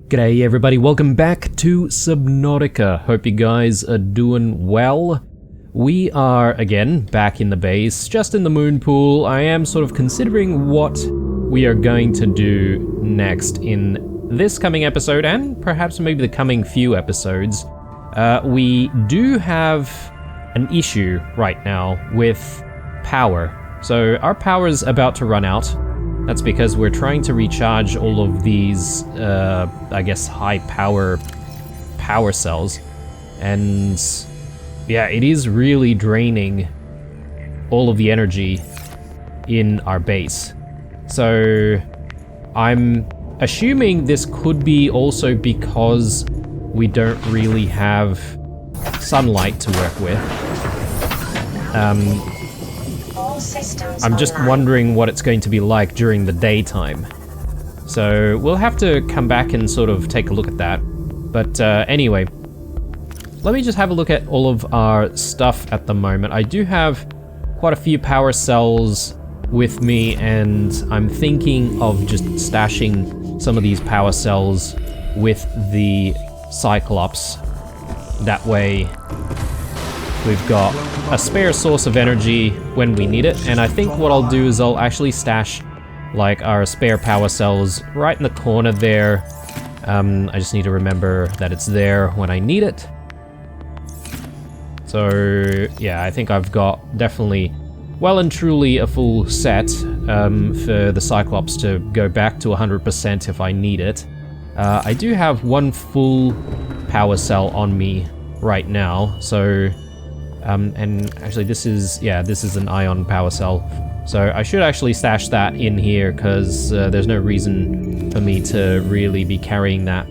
G'day everybody, welcome back to Subnautica. Hope you guys are doing well. We are, again, back in the base, just in the moon pool. I am sort of considering what we are going to do next in this coming episode, and perhaps maybe the coming few episodes. We do have an issue right now with power. So our power is about to run out. That's because we're trying to recharge all of these, I guess, high power cells. And yeah, it is really draining all of the energy in our base. So I'm assuming this could be also because we don't really have sunlight to work with. I'm just wondering what it's going to be like during the daytime. So we'll have to come back and sort of take a look at that. But anyway, let me just have a look at all of our stuff at the moment. I do have quite a few power cells with me, and I'm thinking of just stashing some of these power cells with the Cyclops. That way we've got a spare source of energy when we need it, and I think what I'll do is I'll actually stash like our spare power cells right in the corner there. I just need to remember that it's there when I need it. So yeah, I think I've got definitely well and truly a full set for the Cyclops to go back to 100% if I need it. I do have one full power cell on me right now, so and actually this is an ion power cell. So I should actually stash that in here because there's no reason for me to really be carrying that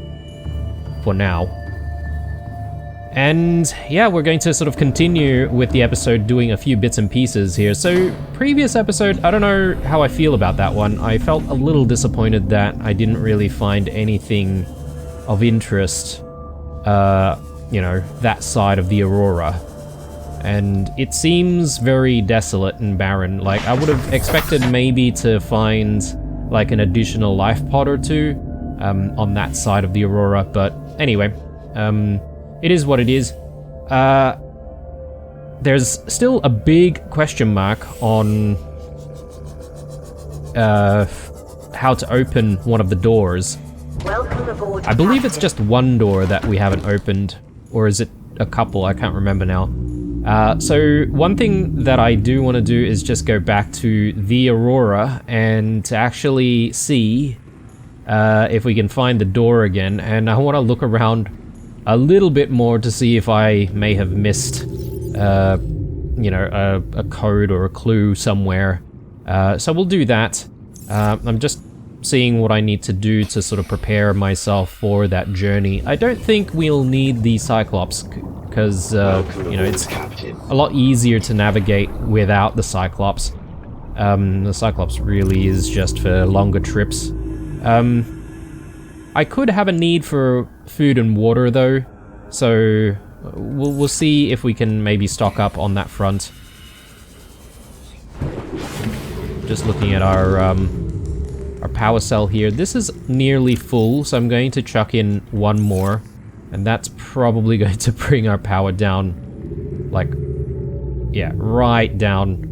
for now. And yeah, we're going to sort of continue with the episode doing a few bits and pieces here. So previous episode, I don't know how I feel about that one. I felt a little disappointed that I didn't really find anything of interest, you know, that side of the Aurora. And it seems very desolate and barren. Like, I would have expected maybe to find like an additional life pod or two on that side of the Aurora, but anyway, it is what it is. There's still a big question mark on how to open one of the doors. Welcome aboard. I believe it's just one door that we haven't opened, or is it a couple? I can't remember now. So one thing that I do want to do is just go back to the Aurora and to actually see if we can find the door again, and I want to look around a little bit more to see if I may have missed, you know, a code or a clue somewhere. So we'll do that. I'm just seeing what I need to do to sort of prepare myself for that journey. I don't think we'll need the Cyclops because, you know, it's a lot easier to navigate without the Cyclops. The Cyclops really is just for longer trips. I could have a need for food and water though, so we'll see if we can maybe stock up on that front. Just looking at our power cell here. This is nearly full, so I'm going to chuck in one more, and that's probably going to bring our power down, like, yeah, right down.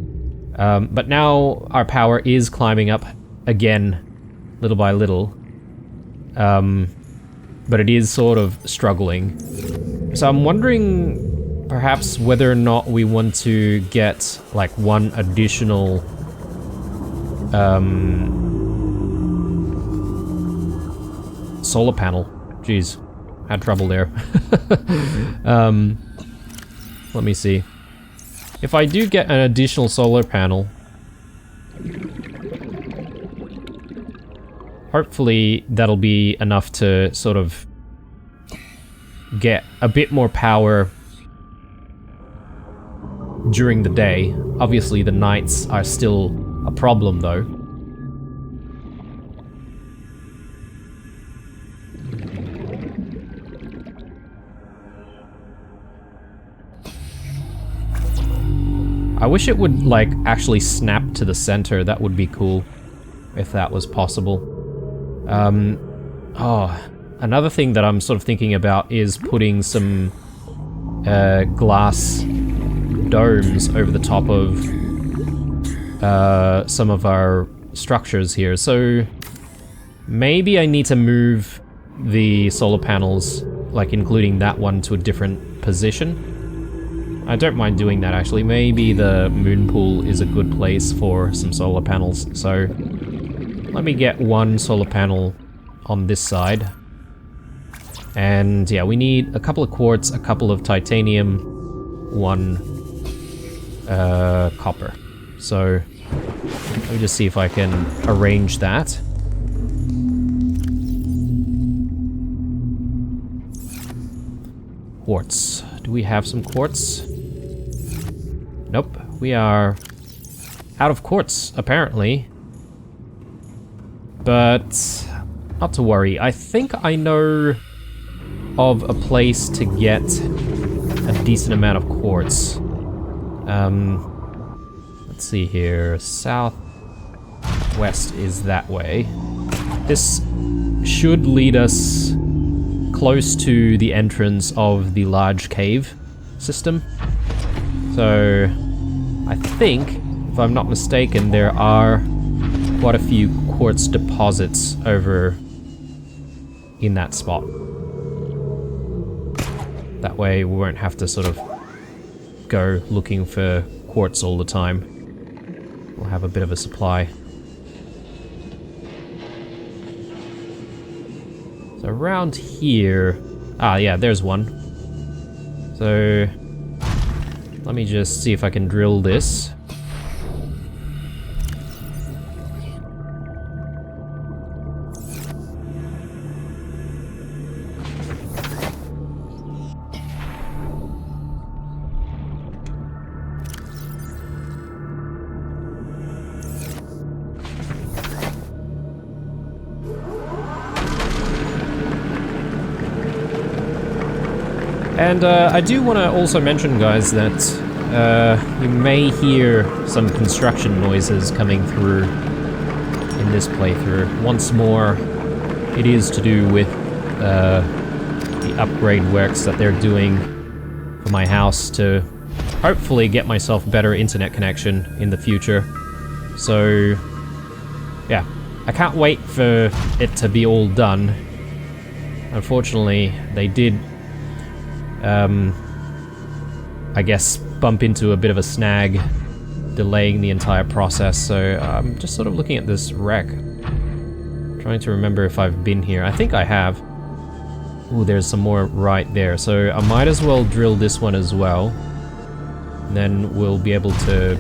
But now our power is climbing up again, little by little. But it is sort of struggling. So I'm wondering perhaps whether or not we want to get like one additional solar panel. Jeez, had trouble there. Let me see. If I do get an additional solar panel, hopefully that'll be enough to sort of get a bit more power during the day. Obviously the nights are still a problem though. I wish it would like actually snap to the center. That would be cool if that was possible. Oh, Another thing that I'm sort of thinking about is putting some glass domes over the top of some of our structures here. So maybe I need to move the solar panels, like including that one, to a different position. I don't mind doing that actually. Maybe the moon pool is a good place for some solar panels. So let me get one solar panel on this side. And yeah, we need a couple of quartz, a couple of titanium, one copper. So let me just see if I can arrange that. Quartz. Do we have some quartz? Nope. We are out of quartz, apparently. But not to worry. I think I know of a place to get a decent amount of quartz. Let's see here. Southwest is that way. This should lead us close to the entrance of the large cave system. So I think, if I'm not mistaken, there are quite a few quartz deposits over in that spot. That way we won't have to sort of go looking for quartz all the time. We'll have a bit of a supply. So around here... Ah, yeah, there's one. So let me just see if I can drill this. And I do want to also mention, guys, that you may hear some construction noises coming through in this playthrough. Once more, it is to do with the upgrade works that they're doing for my house to hopefully get myself better internet connection in the future. So, yeah, I can't wait for it to be all done. Unfortunately, they did I guess bump into a bit of a snag, delaying the entire process, so I'm just sort of looking at this wreck, trying to remember if I've been here. I think I have. Ooh, there's some more right there, so I might as well drill this one as well, and then we'll be able to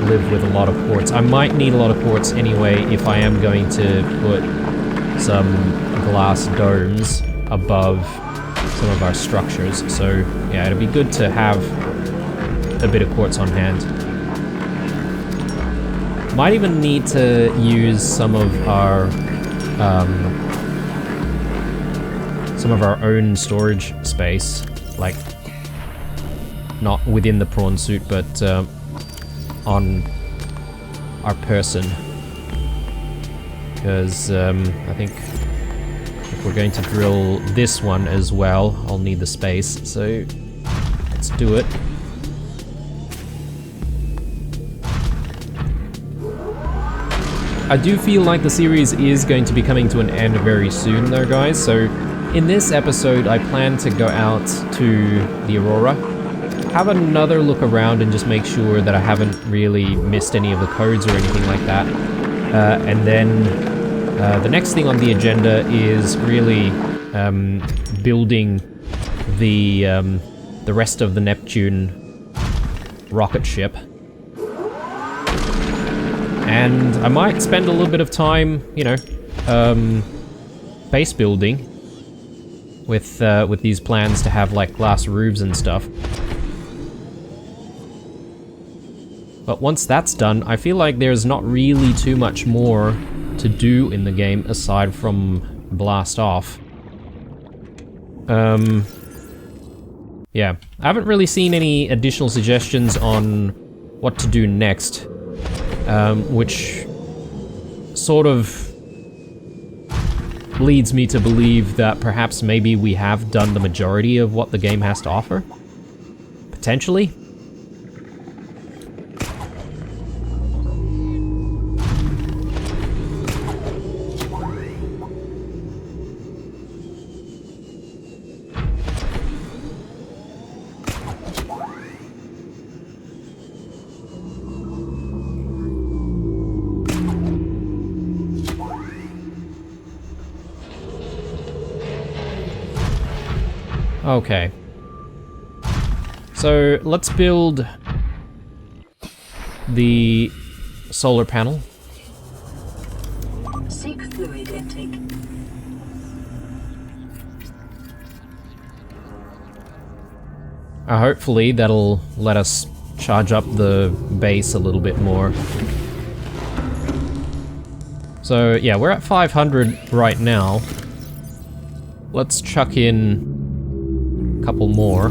live with a lot of quartz. I might need a lot of quartz anyway if I am going to put some glass domes above some of our structures, so yeah, it'd be good to have a bit of quartz on hand. Might even need to use some of our own storage space, like not within the prawn suit, but on our person, because I think we're going to drill this one as well. I'll need the space, so let's do it. I do feel like the series is going to be coming to an end very soon though, guys, so in this episode I plan to go out to the Aurora, have another look around and just make sure that I haven't really missed any of the codes or anything like that, and then the next thing on the agenda is really building the rest of the Neptune rocket ship. And I might spend a little bit of time, you know, base building with these plans to have like glass roofs and stuff. But once that's done, I feel like there's not really too much more to do in the game aside from blast off. Yeah, I haven't really seen any additional suggestions on what to do next, which sort of leads me to believe that perhaps maybe we have done the majority of what the game has to offer. Potentially. Okay. So let's build the solar panel. Seek fluid intake. Hopefully that'll let us charge up the base a little bit more. So yeah, we're at 500 right now. Let's chuck in a couple more.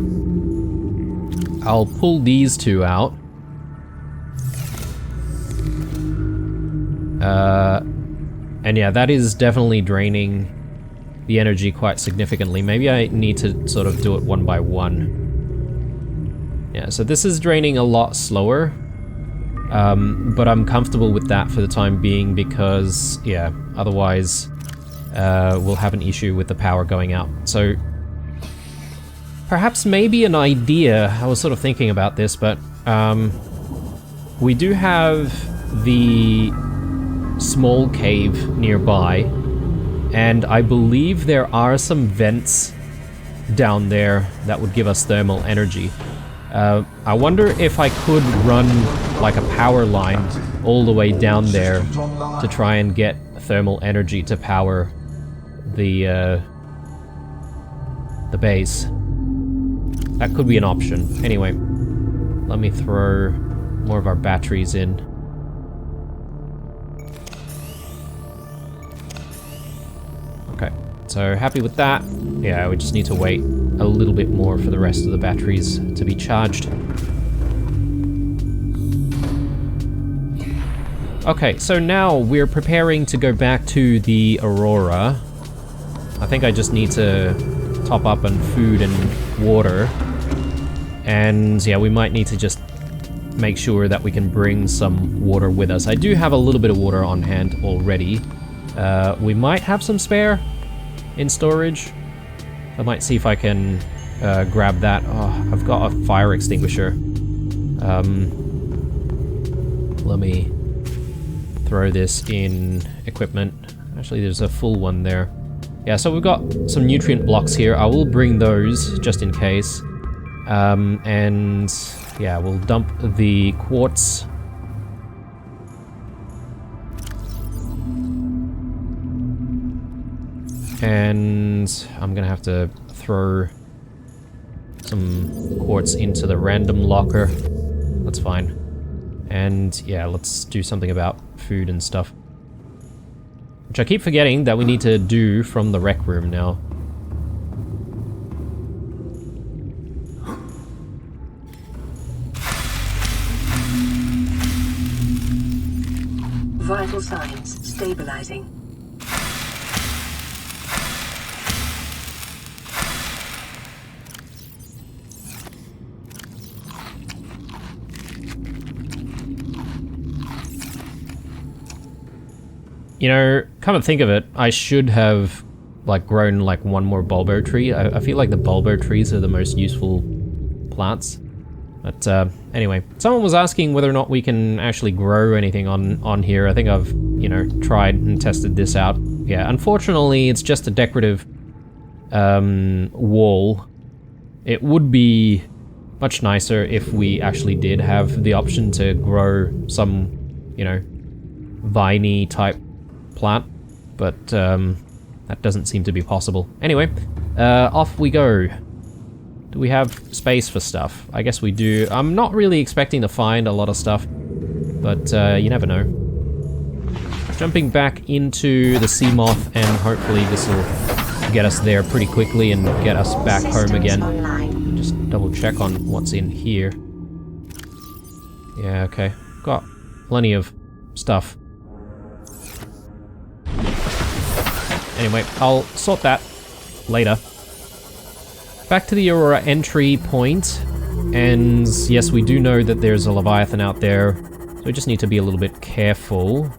I'll pull these two out. And yeah, that is definitely draining the energy quite significantly. Maybe I need to sort of do it one by one. Yeah, so this is draining a lot slower. But I'm comfortable with that for the time being because, yeah, otherwise we'll have an issue with the power going out. So perhaps maybe an idea, I was sort of thinking about this, but we do have the small cave nearby, and I believe there are some vents down there that would give us thermal energy. I wonder if I could run like a power line all the way down there to try and get thermal energy to power the base. That could be an option. Anyway, let me throw more of our batteries in. Okay, so happy with that. Yeah, we just need to wait a little bit more for the rest of the batteries to be charged. Okay, so now we're preparing to go back to the Aurora. I think I just need to top up on food and water. And yeah, we might need to just make sure that we can bring some water with us. I do have a little bit of water on hand already. We might have some spare in storage. I might see if I can grab that. Oh, I've got a fire extinguisher. Let me throw this in equipment. Actually, there's a full one there. Yeah, so we've got some nutrient blocks here. I will bring those just in case. And yeah, we'll dump the quartz. And I'm gonna have to throw some quartz into the random locker. That's fine. And yeah, let's do something about food and stuff. Which I keep forgetting that we need to do from the rec room now. Vital signs stabilizing. You know, come and think of it, I should have like grown like one more bulbo tree. I feel like the bulbo trees are the most useful plants. But anyway, someone was asking whether or not we can actually grow anything on here. I think I've, you know, tried and tested this out. Yeah, unfortunately, it's just a decorative wall. It would be much nicer if we actually did have the option to grow some, you know, viney type plant, but that doesn't seem to be possible. Anyway, off we go. Do we have space for stuff? I guess we do. I'm not really expecting to find a lot of stuff, but you never know. Jumping back into the sea moth, and hopefully this will get us there pretty quickly and get us back home again. Just double check on what's in here. Yeah, okay. Got plenty of stuff. Anyway, I'll sort that later. Back to the Aurora entry point, and yes, we do know that there's a Leviathan out there, so we just need to be a little bit careful.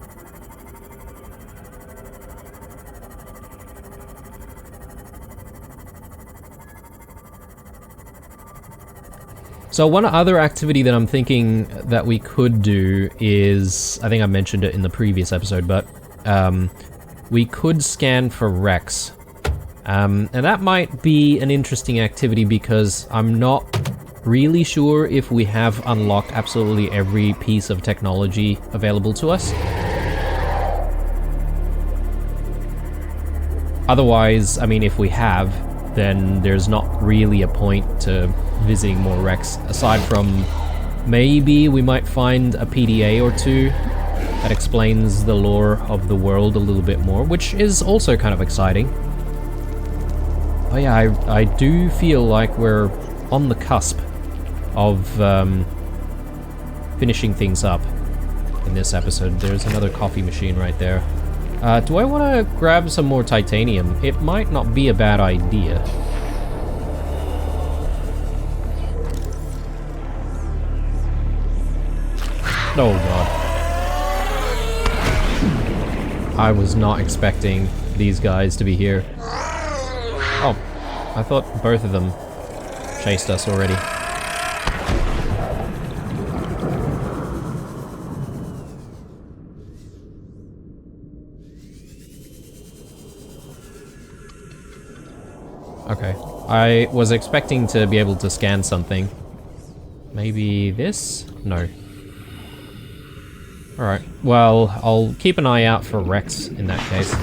So one other activity that I'm thinking that we could do is, I think I mentioned it in the previous episode, but we could scan for wrecks. And that might be an interesting activity because I'm not really sure if we have unlocked absolutely every piece of technology available to us. Otherwise, I mean, if we have, then there's not really a point to visiting more wrecks, aside from maybe we might find a PDA or two that explains the lore of the world a little bit more, which is also kind of exciting. Oh yeah, I do feel like we're on the cusp of finishing things up in this episode. There's another coffee machine right there. Do I want to grab some more titanium? It might not be a bad idea. Oh god. I was not expecting these guys to be here. Oh, I thought both of them chased us already. Okay, I was expecting to be able to scan something. Maybe this? No. Alright, well, I'll keep an eye out for wrecks in that case.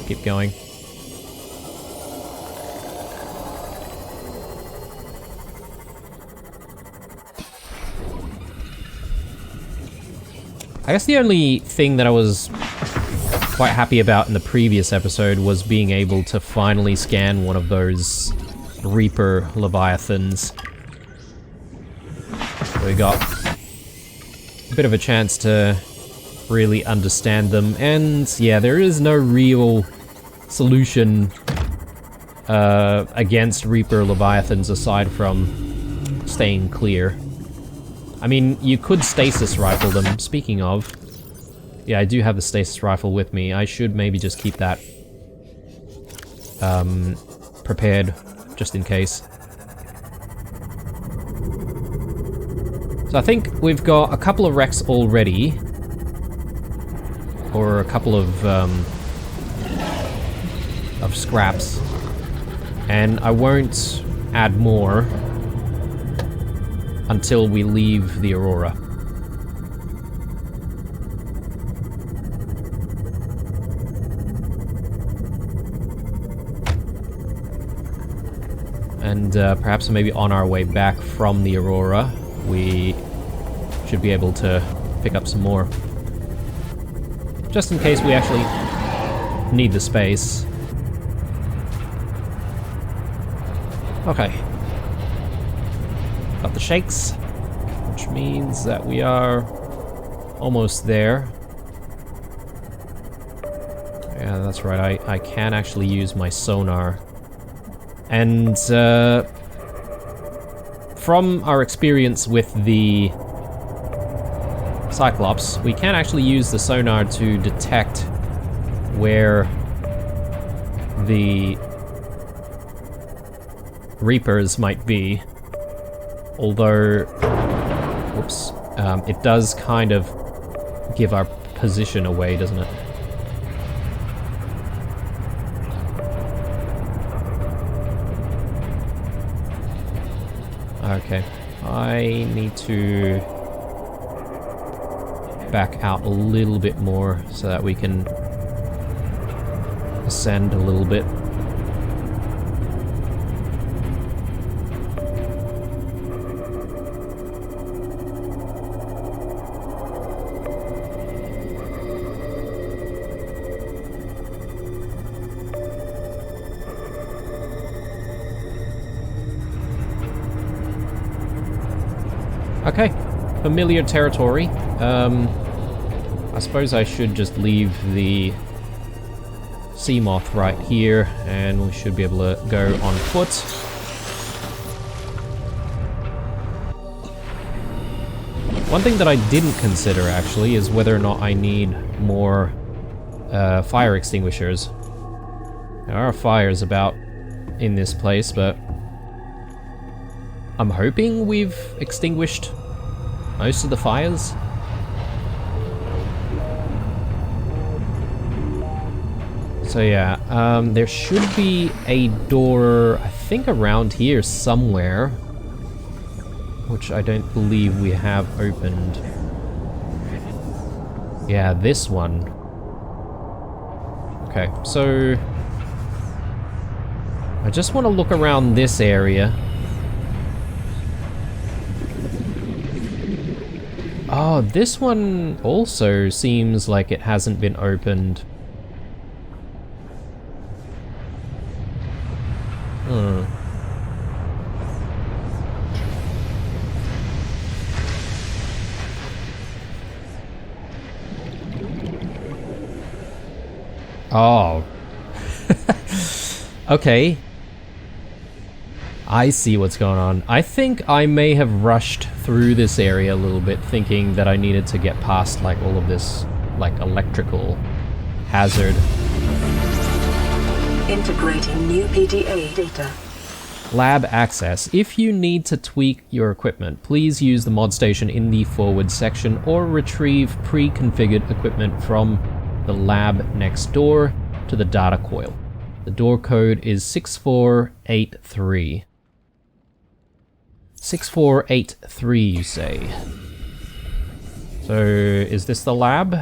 Keep going. I guess the only thing that I was quite happy about in the previous episode was being able to finally scan one of those Reaper Leviathans. We got a bit of a chance to really understand them, and yeah, there is no real solution against Reaper Leviathans aside from staying clear. I mean, you could stasis rifle them. Speaking of, yeah, I do have the stasis rifle with me. I should maybe just keep that prepared, just in case. So I think we've got a couple of wrecks already, or a couple of scraps, and I won't add more until we leave the Aurora. And perhaps maybe on our way back from the Aurora, we should be able to pick up some more. Just in case we actually need the space. Okay. Got the shakes, which means that we are almost there. Yeah, that's right, I can actually use my sonar. And from our experience with the Cyclops, we can actually use the sonar to detect where the Reapers might be. Although, whoops, it does kind of give our position away, doesn't it? Okay, I need to back out a little bit more so that we can ascend a little bit. Okay, familiar territory. I suppose I should just leave the sea moth right here, and we should be able to go on foot. One thing that I didn't consider, actually, is whether or not I need more fire extinguishers. There are fires about in this place, but I'm hoping we've extinguished most of the fires. So yeah, there should be a door, I think around here somewhere, which I don't believe we have opened. Yeah, this one. Okay, so I just want to look around this area. Oh, this one also seems like it hasn't been opened. Oh. Okay. I see what's going on. I think I may have rushed through this area a little bit, thinking that I needed to get past like all of this like electrical hazard. Integrating new PDA data. Lab access. If you need to tweak your equipment, please use the mod station in the forward section or retrieve pre-configured equipment from the lab next door to the data coil. The door code is 6483. 6483, you say? So, is this the lab?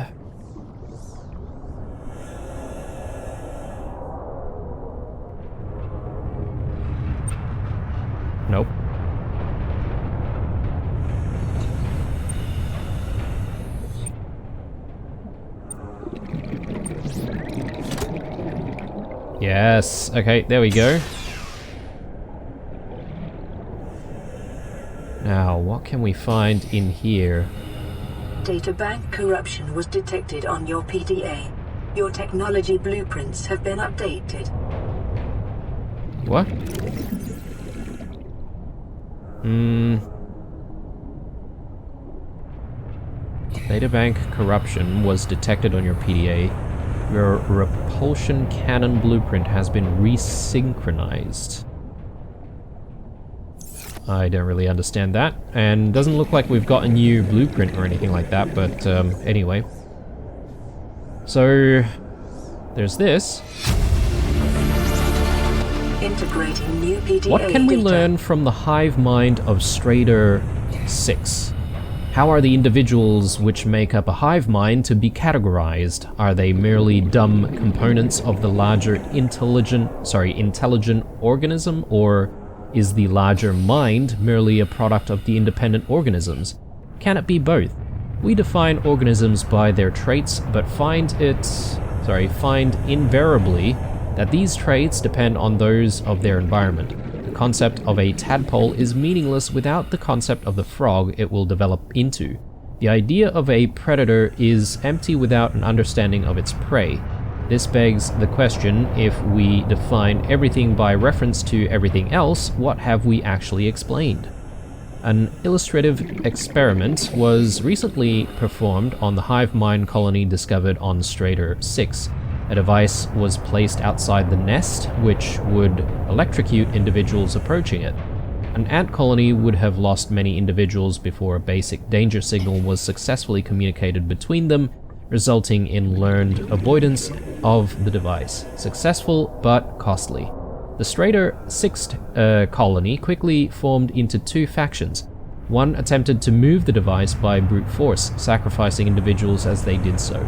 Nope. Yes, okay, there we go. Now, what can we find in here? Databank corruption was detected on your PDA. Your technology blueprints have been updated. What? Databank corruption was detected on your PDA. Your repulsion cannon blueprint has been resynchronized. I don't really understand that, and doesn't look like we've got a new blueprint or anything like that, but anyway. So, there's this. Integrating new PDA What can we data. learn from the hive mind of Strader 6? How are the individuals which make up a hive mind to be categorized? Are they merely dumb components of the larger intelligent organism, or is the larger mind merely a product of the independent organisms? Can it be both? We define organisms by their traits, but find invariably that these traits depend on those of their environment. The concept of a tadpole is meaningless without the concept of the frog it will develop into. The idea of a predator is empty without an understanding of its prey. This begs the question, if we define everything by reference to everything else, what have we actually explained? An illustrative experiment was recently performed on the hive mind colony discovered on Strader 6. A device was placed outside the nest, which would electrocute individuals approaching it. An ant colony would have lost many individuals before a basic danger signal was successfully communicated between them, resulting in learned avoidance of the device. Successful, but costly. The Strader 6 colony quickly formed into two factions. One attempted to move the device by brute force, sacrificing individuals as they did so.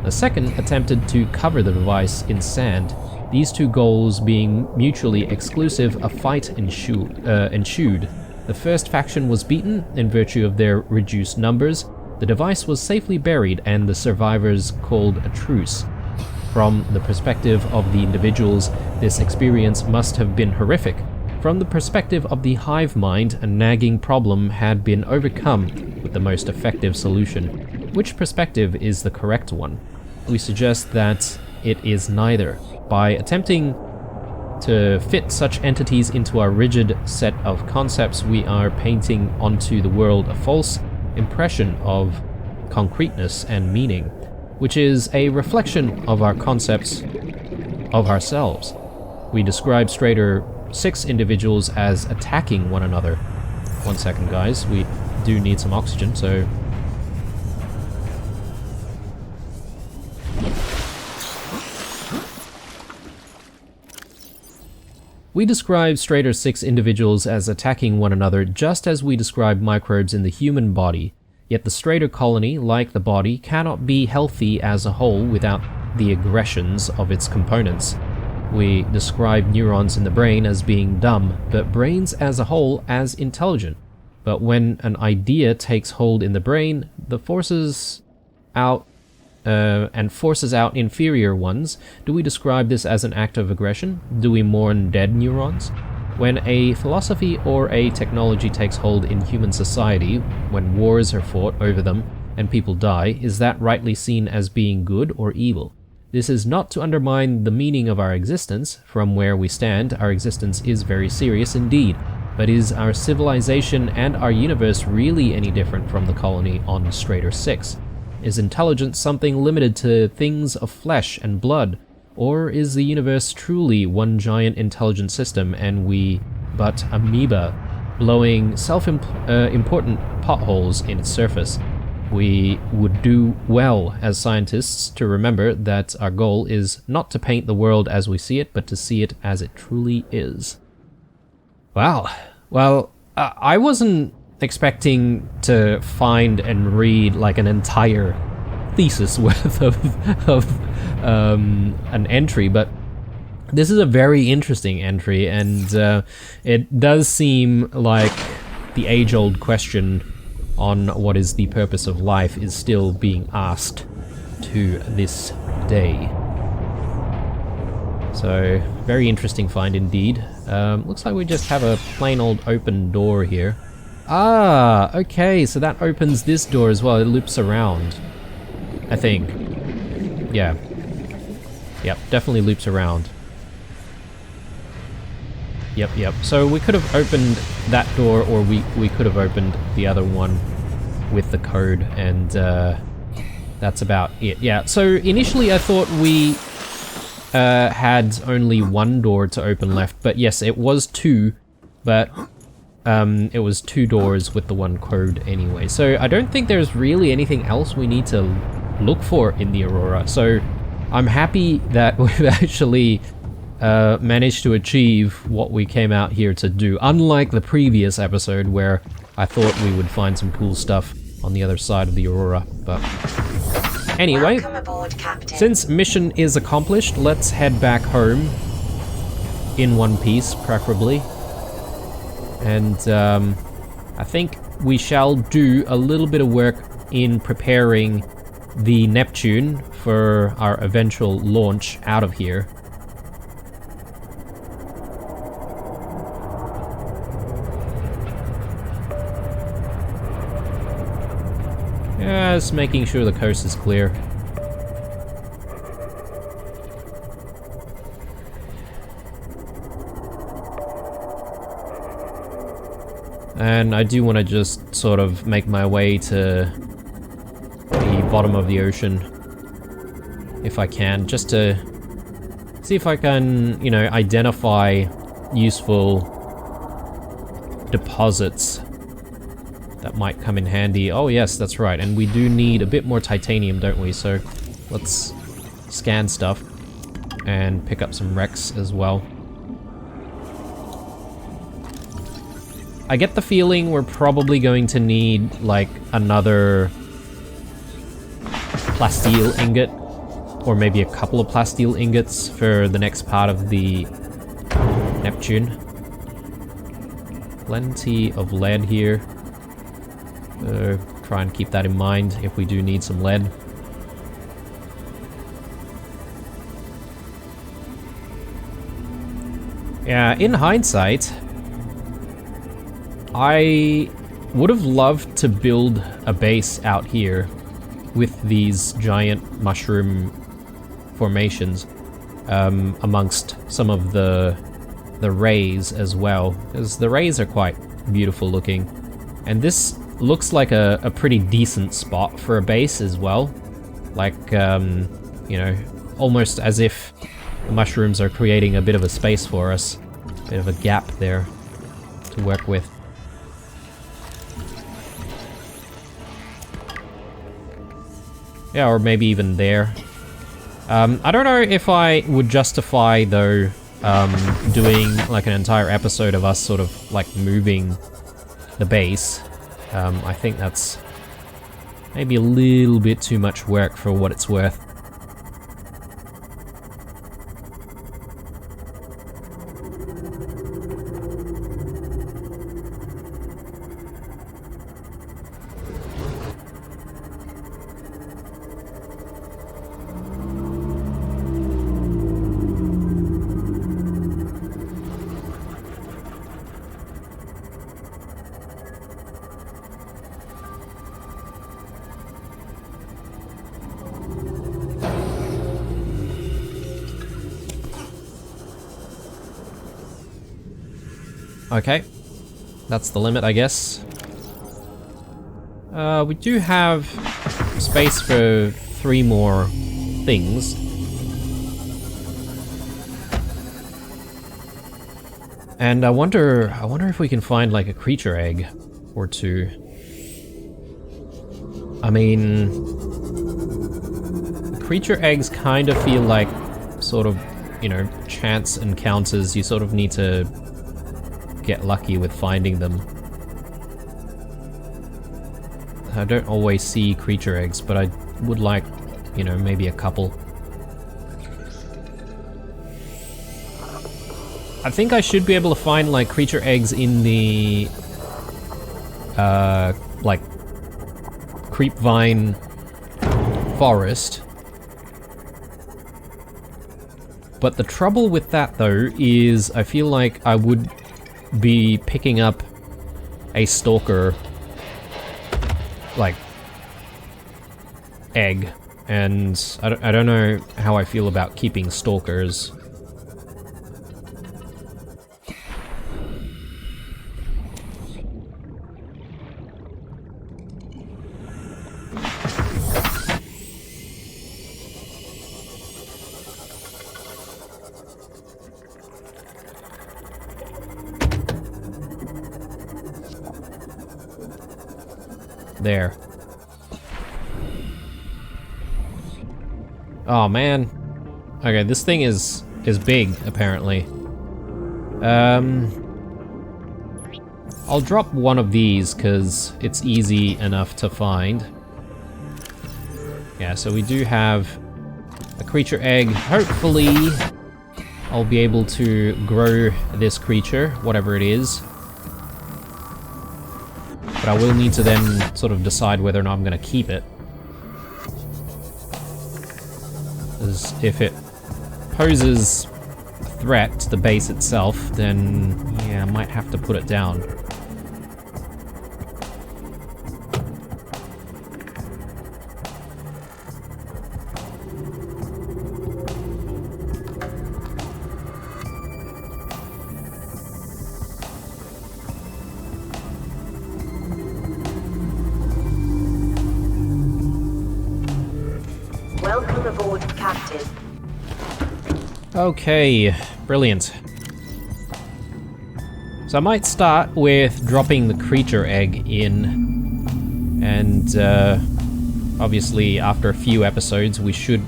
The second attempted to cover the device in sand. These two goals being mutually exclusive, a fight ensued. The first faction was beaten in virtue of their reduced numbers. The device was safely buried and the survivors called a truce. From the perspective of the individuals, this experience must have been horrific. From the perspective of the hive mind, a nagging problem had been overcome with the most effective solution. Which perspective is the correct one? We suggest that it is neither. By attempting to fit such entities into our rigid set of concepts, we are painting onto the world a false impression of concreteness and meaning, which is a reflection of our concepts of ourselves. We describe Strader 6 individuals as attacking one another. One second, guys, we do need some oxygen, so... We describe Strader 6 individuals as attacking one another just as we describe microbes in the human body, yet the Strader colony, like the body, cannot be healthy as a whole without the aggressions of its components. We describe neurons in the brain as being dumb, but brains as a whole as intelligent. But when an idea takes hold in the brain, the forces out inferior ones, do we describe this as an act of aggression? Do we mourn dead neurons? When a philosophy or a technology takes hold in human society, when wars are fought over them and people die, is that rightly seen as being good or evil? This is not to undermine the meaning of our existence. From where we stand, our existence is very serious indeed. But is our civilization and our universe really any different from the colony on Strader 6? Is intelligence something limited to things of flesh and blood? Or is the universe truly one giant intelligent system and we but amoeba blowing self-important potholes in its surface? We would do well as scientists to remember that our goal is not to paint the world as we see it, but to see it as it truly is. Wow. Well, I wasn't expecting to find and read like an entire thesis worth of an entry, but this is a very interesting entry, and it does seem like the age-old question on what is the purpose of life is still being asked to this day. So, very interesting find indeed. Looks like we just have a plain old open door here. Ah, okay, so that opens this door as well. It loops around, I think. Yeah. Yep, definitely loops around. Yep. So we could have opened that door, or we could have opened the other one with the code, and that's about it. Yeah, so initially I thought we had only one door to open left, but yes, it was two, but it was two doors with the one code anyway. So I don't think there's really anything else we need to look for in the Aurora. So I'm happy that we've actually managed to achieve what we came out here to do, unlike the previous episode where I thought we would find some cool stuff on the other side of the Aurora. But anyway, aboard, since mission is accomplished, let's head back home in one piece, preferably. And I think we shall do a little bit of work in preparing the Neptune for our eventual launch out of here. Just making sure the coast is clear. And I do want to just sort of make my way to the bottom of the ocean, if I can, just to see if I can, you know, identify useful deposits that might come in handy. Oh yes, that's right, and we do need a bit more titanium, don't we? So let's scan stuff and pick up some wrecks as well. I get the feeling we're probably going to need like another plasteel ingot, or maybe a couple of plasteel ingots for the next part of the Neptune. Plenty of lead here. Try and keep that in mind if we do need some lead. Yeah, in hindsight, I would have loved to build a base out here with these giant mushroom formations amongst some of the rays as well, because the rays are quite beautiful looking. And this looks like a pretty decent spot for a base as well. Like, you know, almost as if the mushrooms are creating a bit of a space for us. Bit of a gap there to work with. Yeah, or maybe even there. I don't know if I would justify, though, doing like an entire episode of us sort of like moving the base. I think that's maybe a little bit too much work for what it's worth. Okay, that's the limit, I guess. We do have space for 3 more things. And I wonder if we can find like a creature egg or 2. I mean, the creature eggs kind of feel like sort of, you know, chance encounters. You sort of need to get lucky with finding them. I don't always see creature eggs, but I would like, you know, maybe a couple. I think I should be able to find like creature eggs in the like creepvine forest. But the trouble with that though is I feel like I would be picking up a stalker like egg, and I don't know how I feel about keeping stalkers. There. Oh man. Okay, this thing is big apparently. I'll drop one of these because it's easy enough to find. Yeah, so we do have a creature egg. Hopefully I'll be able to grow this creature, whatever it is. But I will need to then sort of decide whether or not I'm going to keep it. Because if it poses a threat to the base itself, then yeah, I might have to put it down. Welcome aboard, Captain. Okay, brilliant. So I might start with dropping the creature egg in, and obviously after a few episodes we should,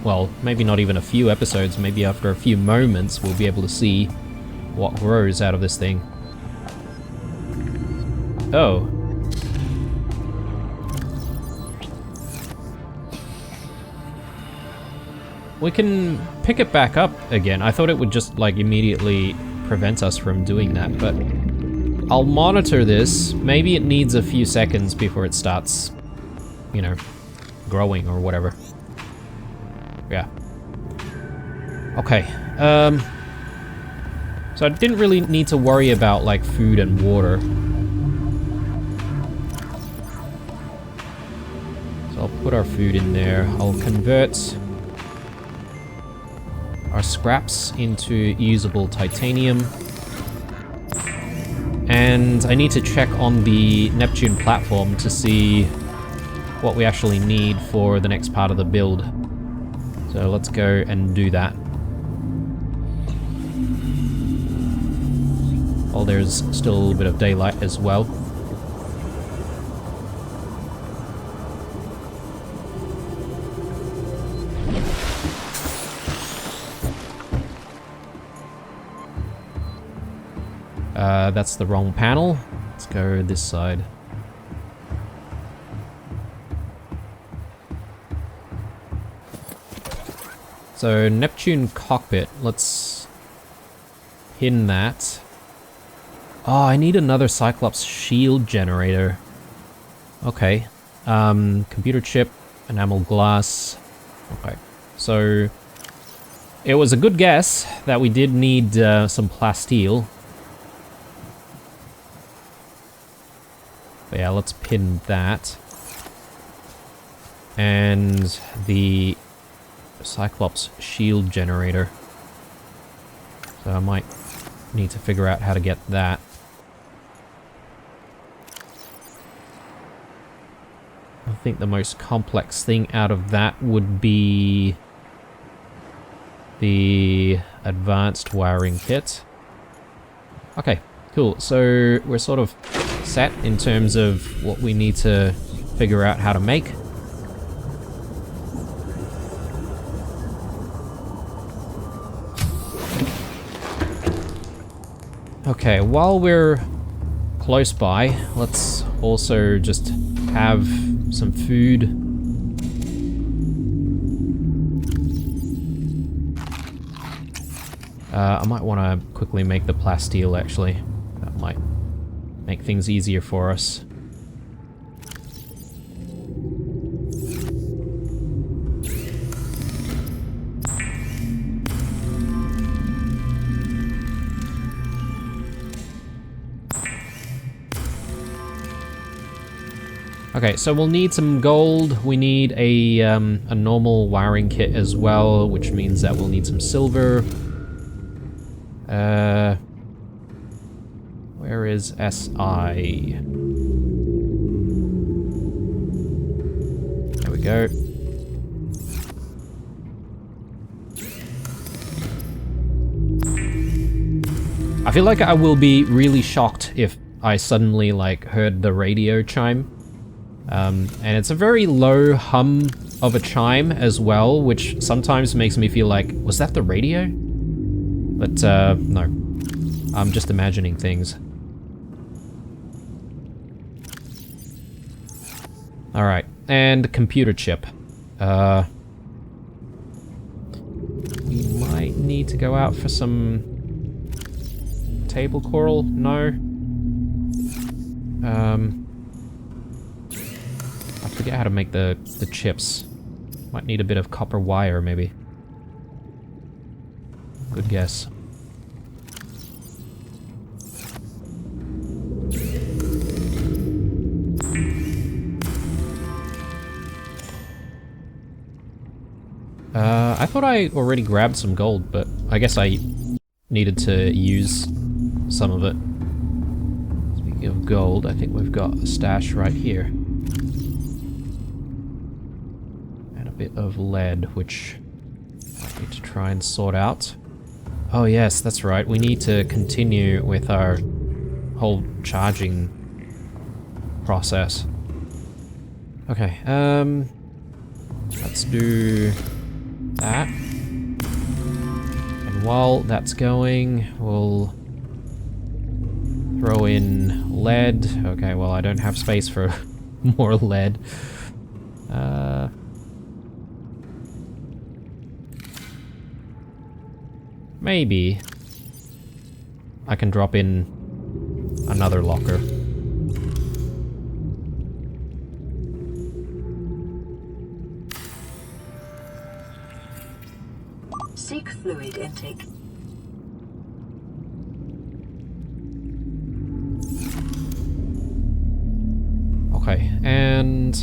well, maybe not even a few episodes, maybe after a few moments we'll be able to see what grows out of this thing. Oh. We can pick it back up again. I thought it would just like immediately prevent us from doing that, but I'll monitor this. Maybe it needs a few seconds before it starts, you know, growing or whatever. Yeah. Okay. So I didn't really need to worry about like food and water. So I'll put our food in there. I'll convert our scraps into usable titanium. And I need to check on the Neptune platform to see what we actually need for the next part of the build. So let's go and do that. Oh, there's still a little bit of daylight as well. That's the wrong panel. Let's go this side. So, Neptune cockpit. Let's pin that. Oh, I need another Cyclops shield generator. Okay. Computer chip, enamel glass. Okay. So, it was a good guess that we did need some plasteel. But yeah, let's pin that. And the Cyclops shield generator. So I might need to figure out how to get that. I think the most complex thing out of that would be the advanced wiring kit. Okay, cool. So we're sort of set in terms of what we need to figure out how to make. Okay, while we're close by, let's also just have some food. I might want to quickly make the plasteel, actually. That might make things easier for us. Okay, so we'll need some gold. We need a normal wiring kit as well, which means that we'll need some silver. Where is SI? There we go. I feel like I will be really shocked if I suddenly, like, heard the radio chime. And it's a very low hum of a chime as well, which sometimes makes me feel like, was that the radio? But, no. I'm just imagining things. Alright, and computer chip. We might need to go out for some table coral? No. I forget how to make the chips. Might need a bit of copper wire, maybe. Good guess. I thought I already grabbed some gold, but I guess I needed to use some of it. Speaking of gold, I think we've got a stash right here. And a bit of lead, which I need to try and sort out. Oh yes, that's right. We need to continue with our whole charging process. Okay, let's do that. And while that's going, we'll throw in lead. Okay, well, I don't have space for more lead. Maybe I can drop in another locker. Seek fluid intake. Okay, and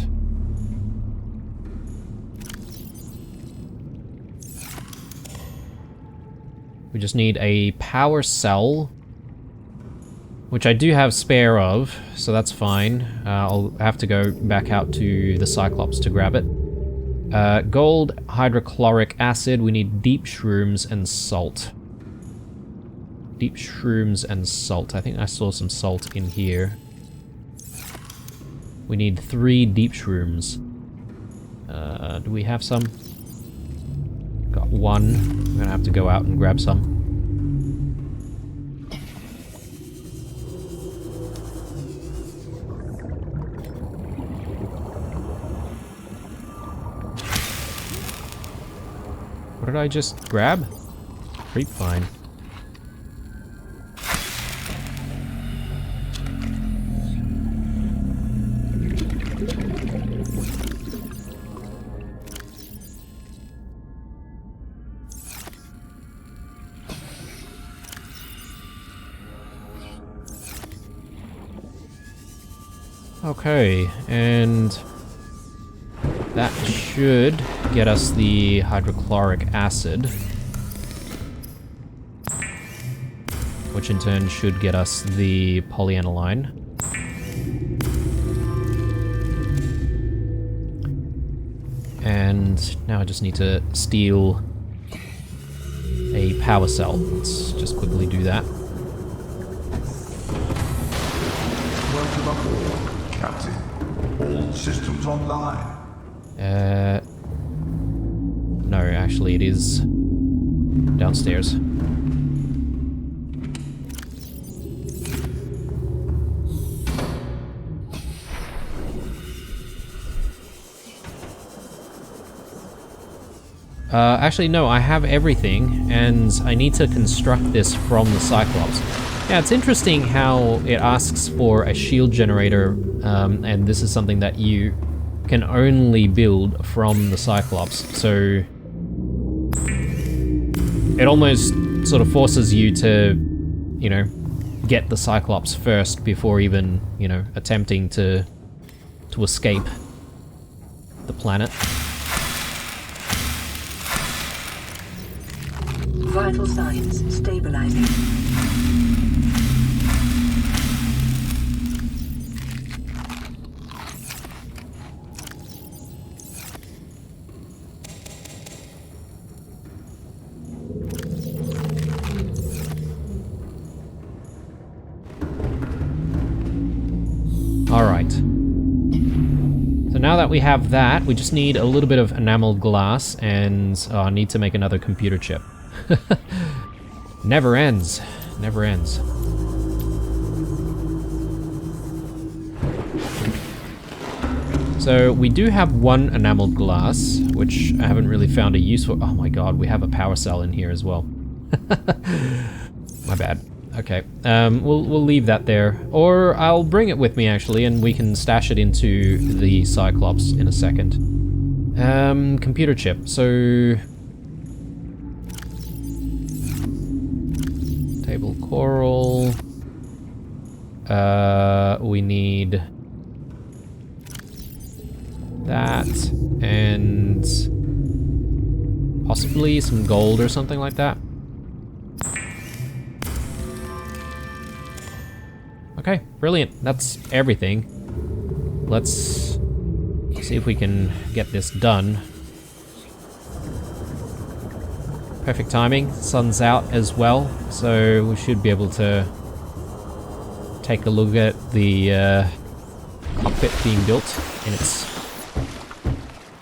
We just need a power cell, which I do have spare of, so that's fine. I'll have to go back out to the Cyclops to grab it. Gold hydrochloric acid, we need deep shrooms and salt. Deep shrooms and salt. I think I saw some salt in here. We need 3 deep shrooms. Do we have some? Got 1. I'm gonna have to go out and grab some. What did I just grab? Creep vine. Okay, and that should get us the hydrochloric acid, which in turn should get us the polyaniline. And now I just need to steal a power cell. Let's just quickly do that. Welcome aboard, Captain. All systems online. No, actually it is downstairs. Actually no, I have everything, and I need to construct this from the Cyclops. Yeah, it's interesting how it asks for a shield generator, and this is something that you can only build from the Cyclops, so it almost sort of forces you to, you know, get the Cyclops first before even, you know, attempting to escape the planet. Vital signs stabilizing. Alright. So now that we have that, we just need a little bit of enameled glass, and I need to make another computer chip. Never ends. Never ends. So we do have 1 enameled glass, which I haven't really found a use for. Oh my god, we have a power cell in here as well. My bad. Okay, we'll leave that there. Or I'll bring it with me actually, and we can stash it into the Cyclops in a second. Computer chip, so... Table coral. We need that, and possibly some gold or something like that. Okay, brilliant. That's everything. Let's see if we can get this done. Perfect timing. Sun's out as well, so we should be able to take a look at the cockpit being built in its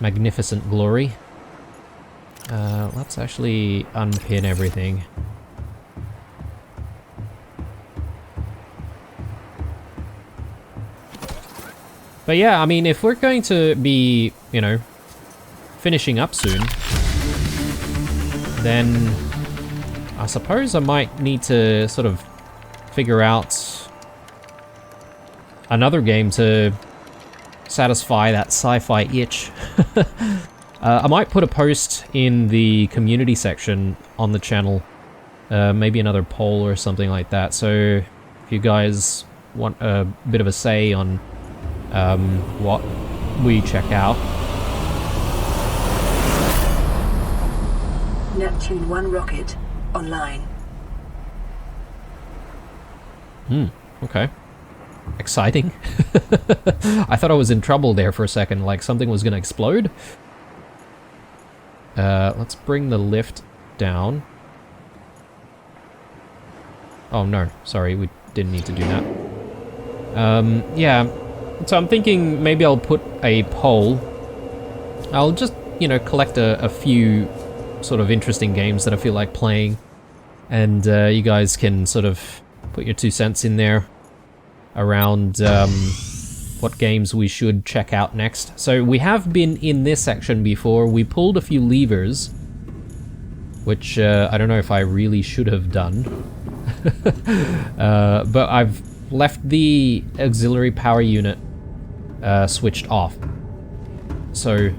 magnificent glory. Let's actually unpin everything. But yeah, I mean, if we're going to be, you know, finishing up soon, then I suppose I might need to sort of figure out another game to satisfy that sci-fi itch. I might put a post in the community section on the channel, maybe another poll or something like that, so if you guys want a bit of a say on what we check out. Neptune 1 rocket online. Okay. Exciting. I thought I was in trouble there for a second, like something was gonna explode. Let's bring the lift down. Oh no, sorry, we didn't need to do that. Yeah, so I'm thinking maybe I'll put a poll. I'll just, you know, collect a few sort of interesting games that I feel like playing. And you guys can sort of put your 2 cents in there around what games we should check out next. So we have been in this section before. We pulled a few levers, which I don't know if I really should have done. But I've left the auxiliary power unit switched off. So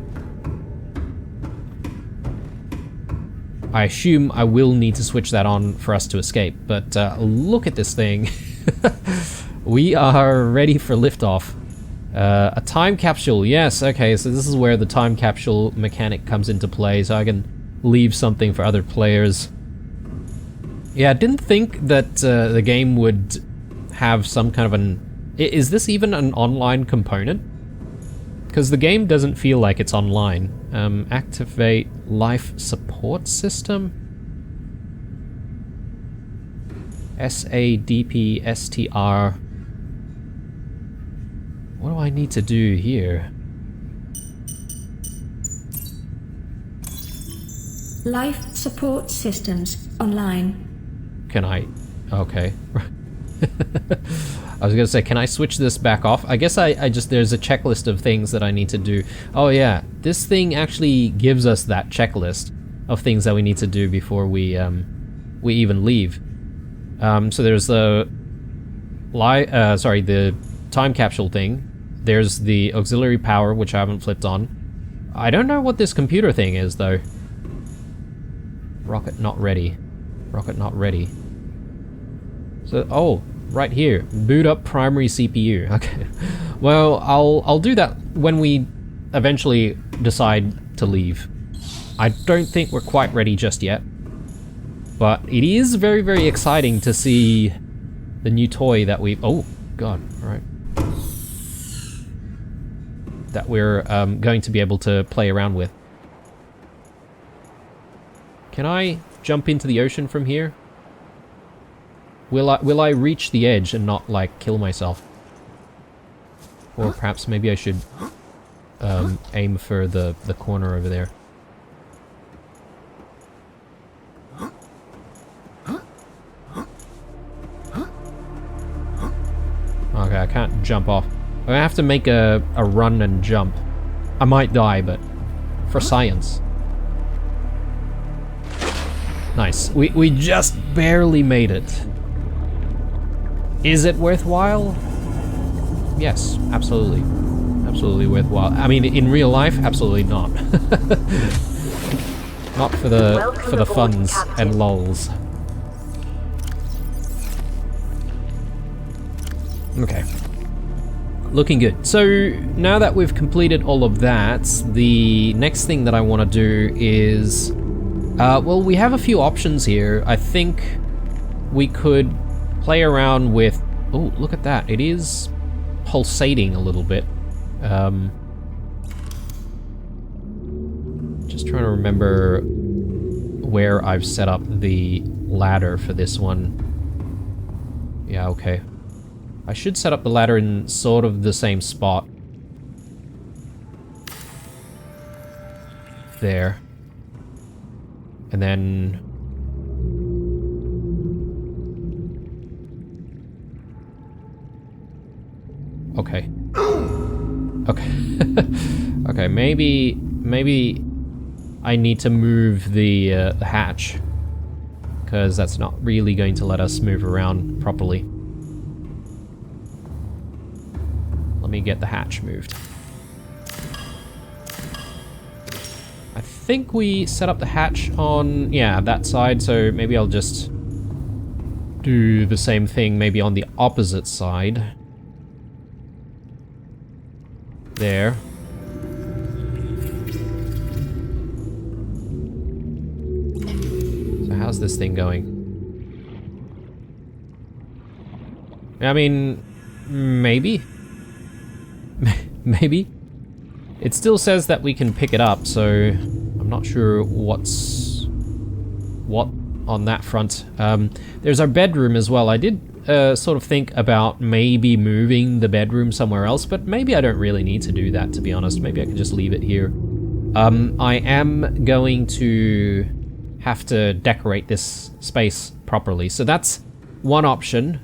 I assume I will need to switch that on for us to escape. But look at this thing. We are ready for liftoff. A time capsule, yes, okay, so this is where the time capsule mechanic comes into play, so I can leave something for other players. Yeah, I didn't think that the game would have some kind of an... Is this even an online component? Because the game doesn't feel like it's online. Activate life support system? SADPSTR. What do I need to do here? Life support systems online. Can I? Okay. I was gonna say, can I switch this back off? I guess I just, there's a checklist of things that I need to do. Oh yeah, this thing actually gives us that checklist of things that we need to do before we even leave. So there's the the time capsule thing. There's the auxiliary power, which I haven't flipped on. I don't know what this computer thing is though. Rocket not ready. Rocket not ready. So, oh, right here. Boot up primary CPU. Okay. Well, I'll do that when we eventually decide to leave. I don't think we're quite ready just yet. But it is very, very exciting to see the new toy that we've... Oh, God. Alright. That we're going to be able to play around with. Can I jump into the ocean from here? Will I reach the edge and not, like, kill myself? Or perhaps maybe I should aim for the corner over there. Okay, I can't jump off. I'm gonna have to make a run and jump. I might die, but for science. Nice. We just barely made it. Is it worthwhile? Yes, absolutely. Absolutely worthwhile. I mean, in real life, absolutely not. Not for the funs and lols. Okay. Looking good. So, now that we've completed all of that, the next thing that I want to do is... well, we have a few options here. I think we could play around with... Oh, look at that. It is pulsating a little bit. Just trying to remember where I've set up the ladder for this one. Yeah, okay. I should set up the ladder in sort of the same spot. There. And then... Okay. Okay. Okay, maybe I need to move the hatch. Because that's not really going to let us move around properly. Let me get the hatch moved. I think we set up the hatch on, yeah, that side, so maybe I'll just do the same thing maybe on the opposite side. There. So how's this thing going? I mean, maybe. Maybe. It still says that we can pick it up, so I'm not sure what's what on that front. There's our bedroom as well. I did sort of think about maybe moving the bedroom somewhere else, but maybe I don't really need to do that, to be honest. Maybe I can just leave it here. I am going to have to decorate this space properly, so that's one option.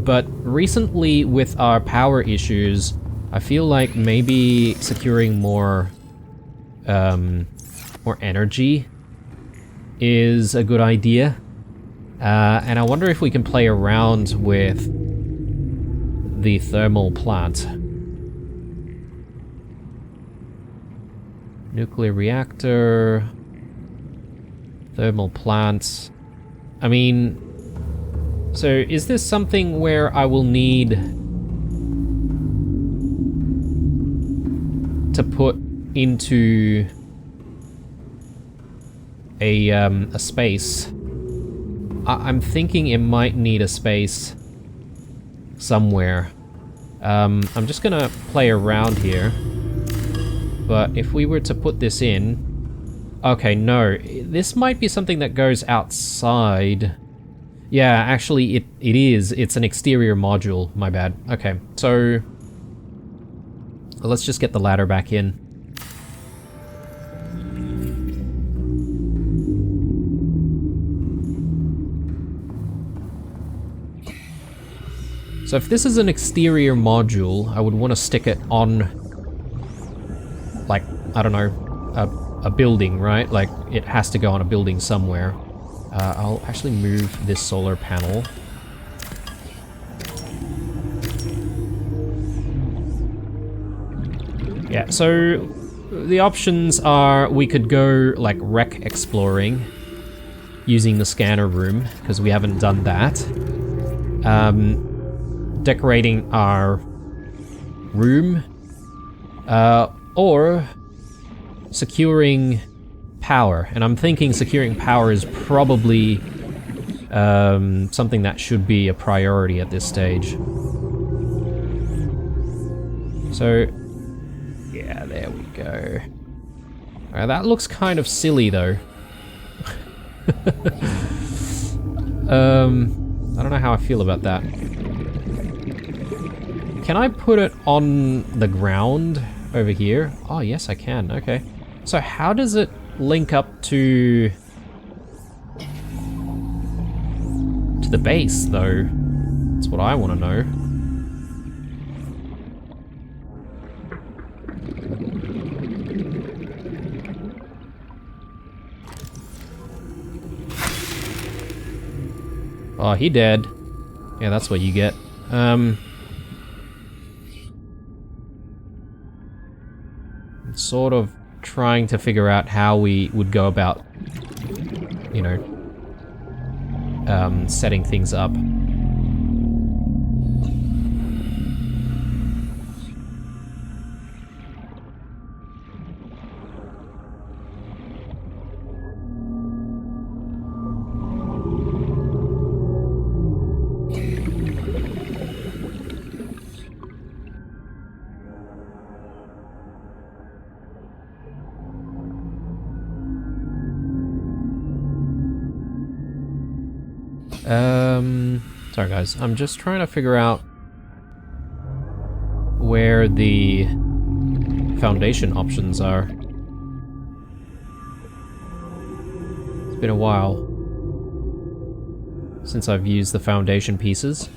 But recently with our power issues, I feel like maybe securing more energy is a good idea. And I wonder if we can play around with the thermal plant. Nuclear reactor, thermal plant. I mean, so is this something where I will need to put into a space? I'm thinking it might need a space somewhere. I'm just gonna play around here. But if we were to put this in... Okay, no. This might be something that goes outside. Yeah, actually it is. It's an exterior module. My bad. Okay, so... let's just get the ladder back in. So if this is an exterior module, I would want to stick it on, like, I don't know, a building, right? Like, it has to go on a building somewhere. I'll actually move this solar panel. Yeah, so the options are we could go, like, wreck exploring using the scanner room, because we haven't done that. Decorating our room, or securing power. And I'm thinking securing power is probably something that should be a priority at this stage. So, yeah, there we go. Alright, that looks kind of silly though. I don't know how I feel about that. Can I put it on the ground over here? Oh, yes, I can. Okay. So how does it link up to the base, though? That's what I want to know. Oh, he dead. Yeah, that's what you get. Sort of trying to figure out how we would go about, you know, setting things up. Sorry guys, I'm just trying to figure out where the foundation options are. It's been a while since I've used the foundation pieces.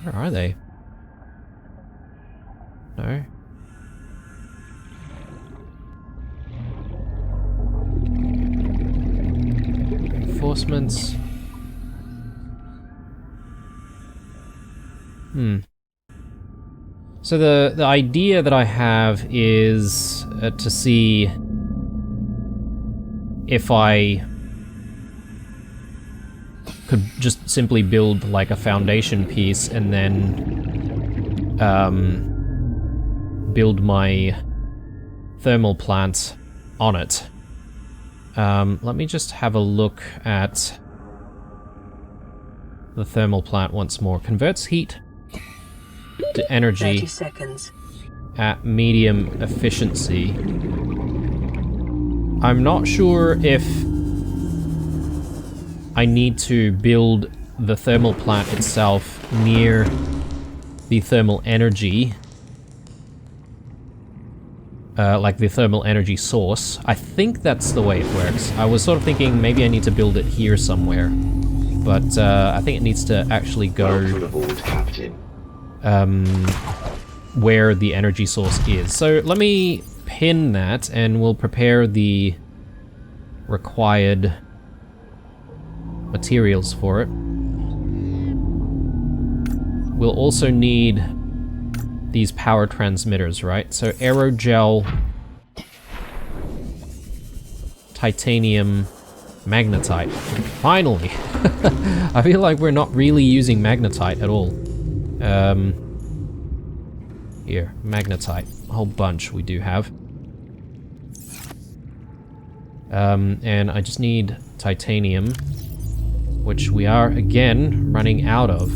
Where are they? No? Reinforcements. So the idea that I have is to see if I could just simply build like a foundation piece and then build my thermal plant on it. Let me just have a look at the thermal plant once more. Converts heat to energy 30 seconds. at medium efficiency. I'm not sure if I need to build the thermal plant itself near the thermal energy, like the thermal energy source. I think that's the way it works. I was sort of thinking maybe I need to build it here somewhere, but I think it needs to actually go where the energy source is. So let me pin that and we'll prepare the required materials for it. We'll also need these power transmitters, right? So aerogel, titanium, magnetite. Finally! I feel like we're not really using magnetite at all. Here, magnetite. A whole bunch we do have. And I just need titanium, which we are, again, running out of.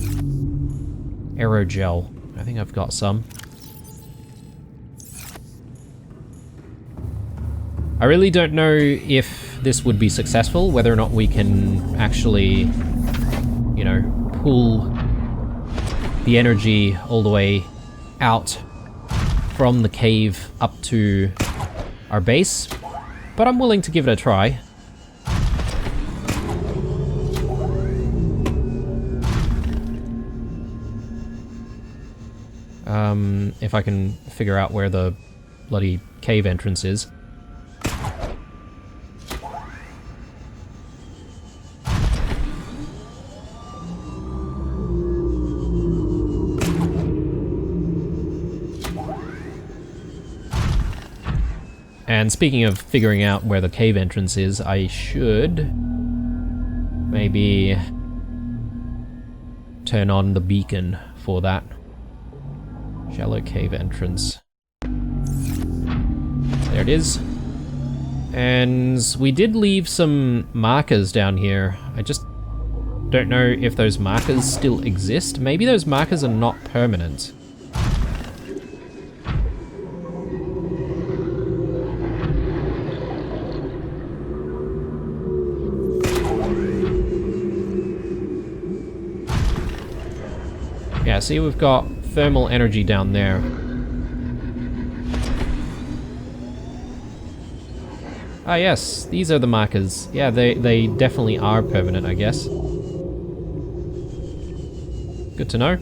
Aerogel. I think I've got some. I really don't know if this would be successful, whether or not we can actually, you know, pull the energy all the way out from the cave up to our base, but I'm willing to give it a try. If I can figure out where the bloody cave entrance is. And speaking of figuring out where the cave entrance is, I should maybe turn on the beacon for that. Shallow cave entrance. There it is. And we did leave some markers down here. I just don't know if those markers still exist. Maybe those markers are not permanent. Yeah, see, we've got thermal energy down there. Ah yes, these are the markers. Yeah, they definitely are permanent, I guess. Good to know.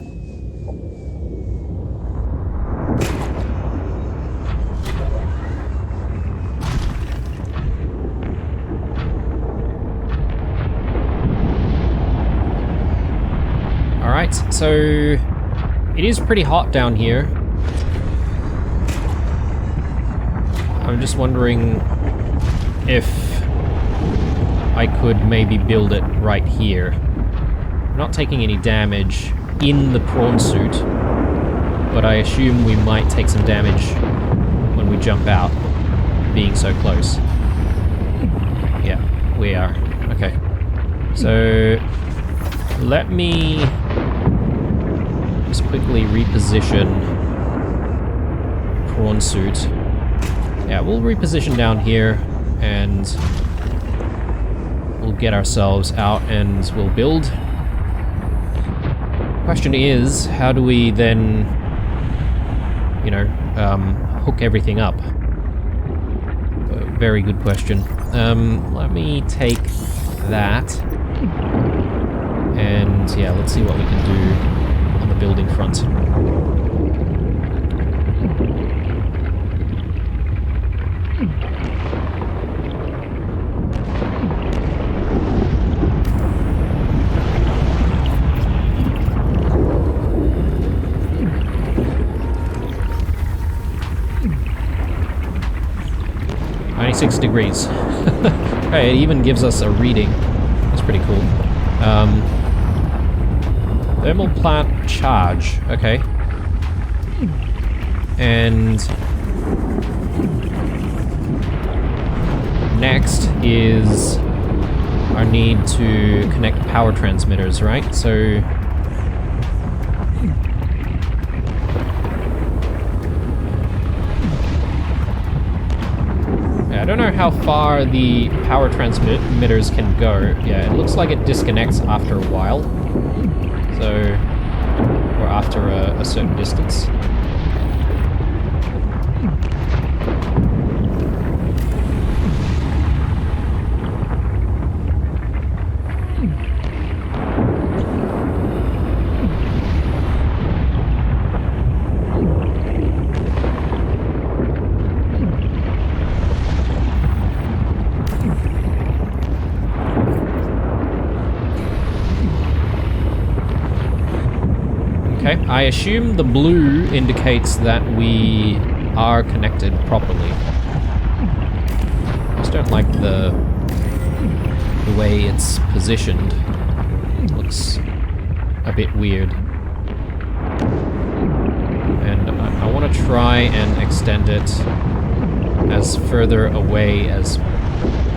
Alright, so it is pretty hot down here. I'm just wondering if I could maybe build it right here. I'm not taking any damage in the prawn suit, but I assume we might take some damage when we jump out, being so close. Yeah, we are. Okay. So let me just quickly reposition prawn suit. Yeah, we'll reposition down here and we'll get ourselves out and we'll build. Question is, how do we then, you know, hook everything up? Very good question. Let me take that and yeah, let's see what we can do on the building front. Degrees. Okay, it even gives us a reading. That's pretty cool. Thermal plant charge. Okay. And next is our need to connect power transmitters, right? So... I don't know how far the power transmitters can go. Yeah, it looks like it disconnects after a while. So... or after a certain distance. Okay, I assume the blue indicates that we are connected properly. I just don't like the way it's positioned. It looks a bit weird. And I want to try and extend it as further away as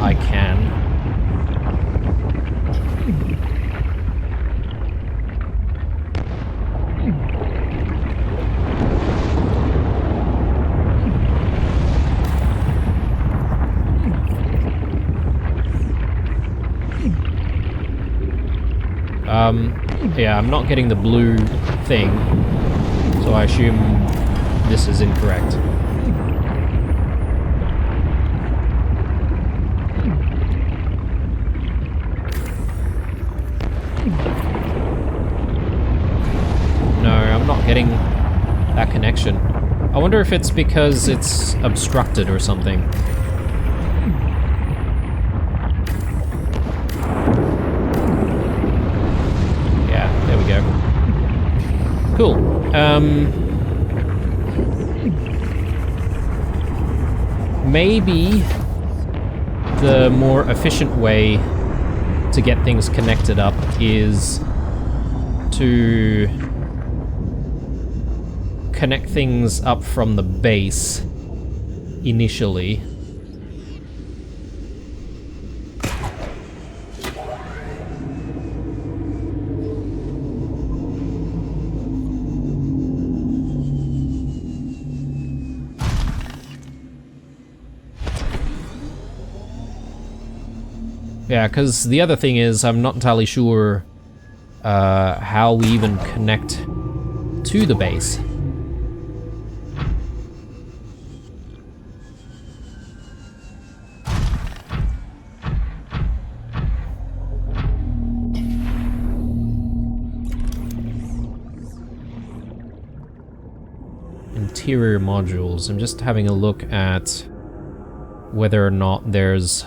I can. Yeah, I'm not getting the blue thing, so I assume this is incorrect. No, I'm not getting that connection. I wonder if it's because it's obstructed or something. Cool. Maybe the more efficient way to get things connected up is to connect things up from the base initially. Yeah, because the other thing is, I'm not entirely sure how we even connect to the base. Interior modules. I'm just having a look at whether or not there's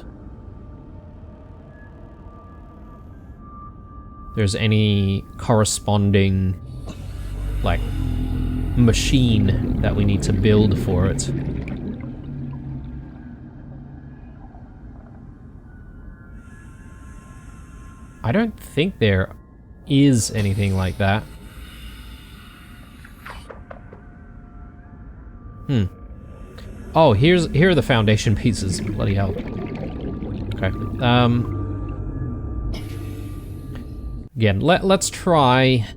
any corresponding, like, machine that we need to build for it. I don't think there is anything like that. Oh, here are the foundation pieces. Bloody hell. Okay. Again, let's try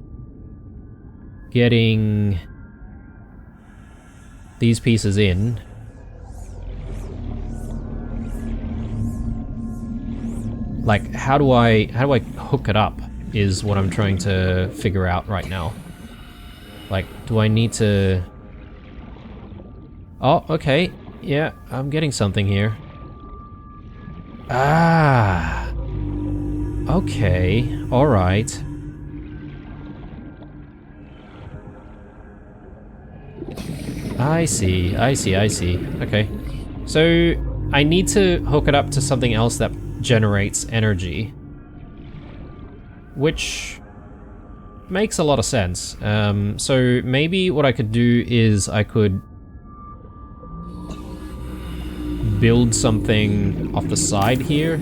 getting these pieces in. Like, how do I hook it up is what I'm trying to figure out right now. Like, do I need to... Oh, okay. Yeah, I'm getting something here. Ah. Okay, alright. I see. Okay. So, I need to hook it up to something else that generates energy. Which makes a lot of sense. So, maybe what I could do is I could build something off the side here.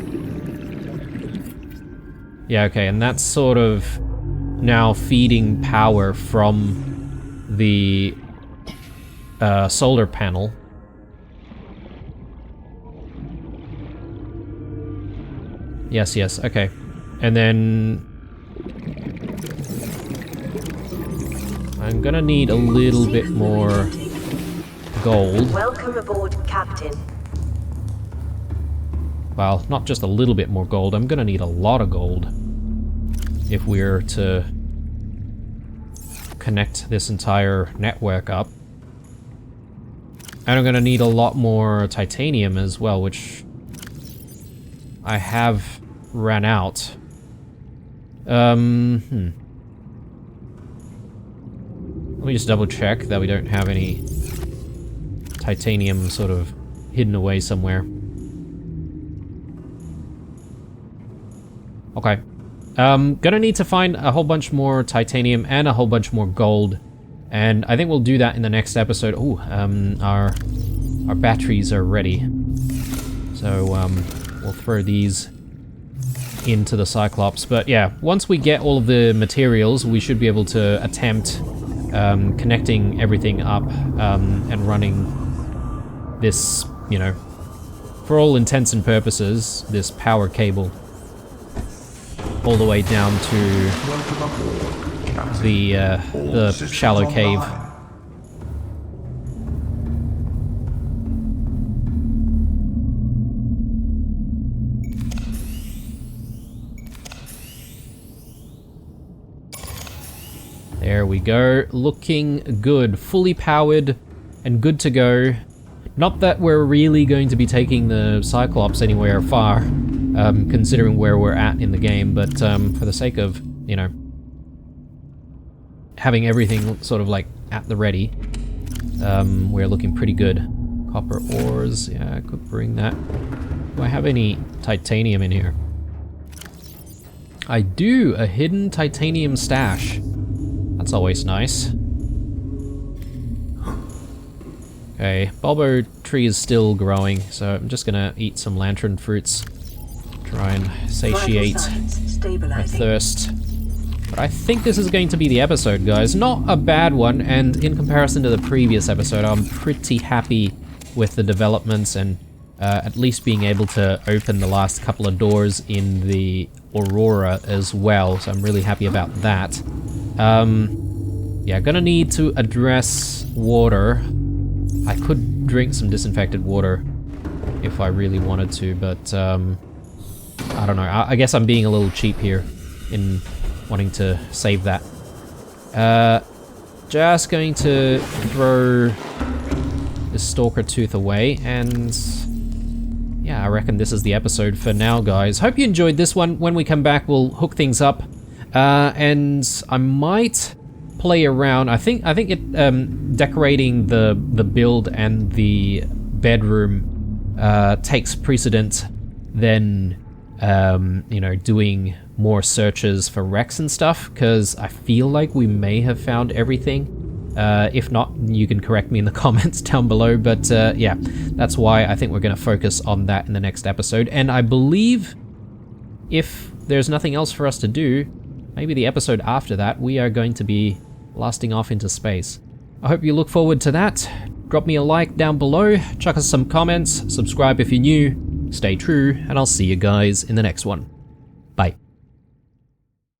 Yeah, okay, and that's sort of now feeding power from the solar panel. Yes, yes, okay. And then... I'm gonna need a little bit more gold. Welcome aboard, Captain. Well, not just a little bit more gold, I'm gonna need a lot of gold if we're to connect this entire network up. And I'm gonna need a lot more titanium as well, which I have ran out. Let me just double check that we don't have any titanium sort of hidden away somewhere. Okay. Gonna need to find a whole bunch more titanium and a whole bunch more gold. And I think we'll do that in the next episode. Ooh, our batteries are ready. So, we'll throw these into the Cyclops. But yeah, once we get all of the materials, we should be able to attempt connecting everything up and running this, you know, for all intents and purposes, this power cable all the way down to the shallow cave. There we go, looking good, fully powered and good to go. Not that we're really going to be taking the Cyclops anywhere far, considering where we're at in the game, but for the sake of, you know, having everything sort of like at the ready, we're looking pretty good. Copper ores, yeah, I could bring that. Do I have any titanium in here? I do, a hidden titanium stash. That's always nice. Okay, bulbo tree is still growing, so I'm just gonna eat some lantern fruits. Try and satiate my thirst. But I think this is going to be the episode, guys. Not a bad one, and in comparison to the previous episode, I'm pretty happy with the developments and at least being able to open the last couple of doors in the Aurora as well, so I'm really happy about that. Yeah, gonna need to address water. I could drink some disinfected water if I really wanted to, but I don't know. I guess I'm being a little cheap here in wanting to save that. Just going to throw this Stalker Tooth away, and yeah, I reckon this is the episode for now, guys. Hope you enjoyed this one. When we come back, we'll hook things up, and I might play around. I think it decorating the build and the bedroom takes precedent than you know, doing more searches for wrecks and stuff, because I feel like we may have found everything. If not, you can correct me in the comments down below, but yeah, that's why I think we're going to focus on that in the next episode. And I believe if there's nothing else for us to do, maybe the episode after that, we are going to be blasting off into space. I hope you look forward to that. Drop me a like down below, chuck us some comments, subscribe if you're new, stay true, and I'll see you guys in the next one.